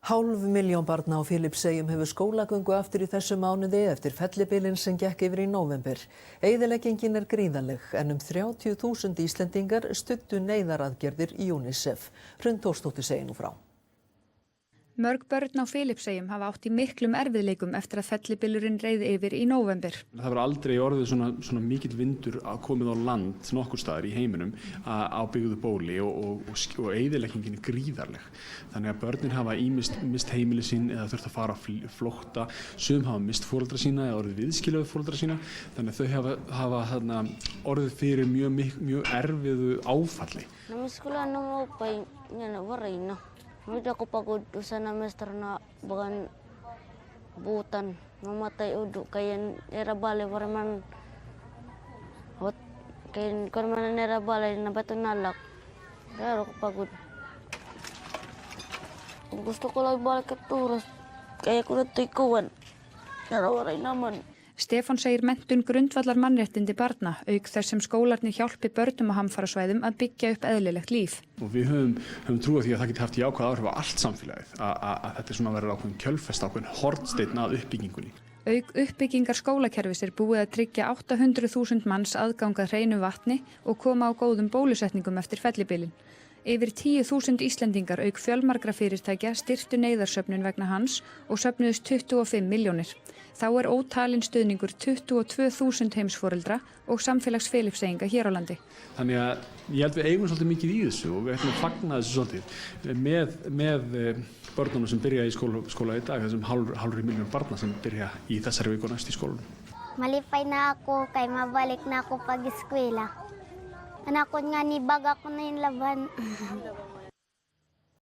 500.000 barna á Filippseyjum hefur skólagöngu aftur í þessum mánuði eftir fellibylinn sem gekk yfir í nóvember. Eyðileggingin er gríðarleg en 30.000 Íslendingar studdu neyðaraðgerðir UNICEF. Hrund Þórsdóttir segir nú frá. Mörg börn á Filippseyjum hafa átt í miklum erfiðleikum eftir að fellibylurinn reið yfir í nóvember. Það var aldrei orðið svona mikill vindur að komið á land nokkur staðar í heiminum á byggðu bóli og eyðileggingin er gríðarleg. Þannig að börnin hafa ýmist mist heimili sín eða þurft að fara að flótta. Sum hafa mist foreldra sína eða orðið viðskila við foreldra sína. Þannig að þau hafa orðið fyrir mjög erfiðu áfalli. Hindi ako pagod usa na master na bagan butan mamatay udo kaya era bale para man hot kaya kon man era bale na bato nalak pero ako pagod gusto ko lang balik at turas kaya ko na tikuan narawaray naman. Stefán segir menntun grundvallar mannréttindi barna, auk þess sem skólarnir hjálpi börnum á hamfarasvæðum að byggja upp eðlilegt líf. Og við höfum trú á því að það geti haft jákvæð áhrif á allt samfélagið, að þetta er svona verið ákveðin kjölfesta, ákveðin hornsteinn að uppbyggingunni. Auk uppbyggingar skólakerfis er búið að tryggja 800.000 manns aðgangað hreinu vatni og koma á góðum bólusetningum eftir fellibylinn. Yfir 10.000 Íslendingar auk fjölmargra fyrirtækja styrktu neyðarsöfnun vegna hans og söfnuðust 25 milljónir. Þá er ótalinn stuðningur 22.000 heimsforeldra og samfélags Filippseyinga hér á landi. Þannig að ég held við eigum svolítið mikið í þessu og við ætlum að fagna þessu svolítið með börnunum sem byrja í skóla í dag, þessum hálfri milljón barna sem byrja í þessari viku næst í skólanum. Malipay na ako kay mabalik na ako pag-eskwela. Anakot nga ni baga ko na yung laban.